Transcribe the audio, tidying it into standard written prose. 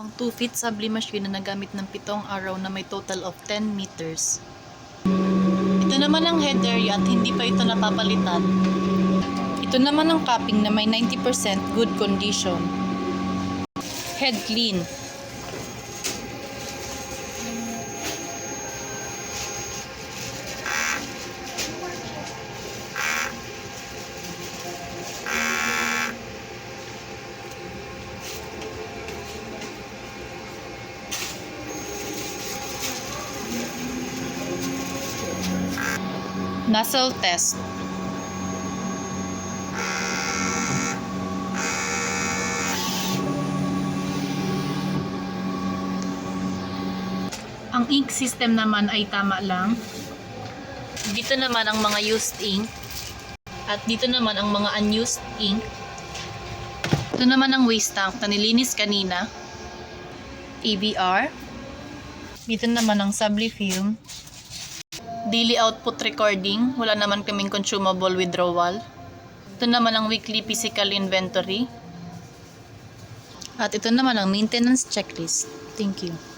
Ang 2 feet sublim machine na nagamit ng 7 araw na may total of 10 meters. Ito naman ang head area at hindi pa ito napapalitan. Ito naman ang capping na may 90% good condition. Head clean. Nozzle test. Ang ink system naman ay tama lang. Dito naman ang mga used ink. At dito naman ang mga unused ink. Ito naman ang waste tank na nilinis kanina. ABR. Dito naman ang subli film. Daily output recording, wala naman kaming consumable withdrawal. Ito naman ang weekly physical inventory. At ito naman ang maintenance checklist. Thank you.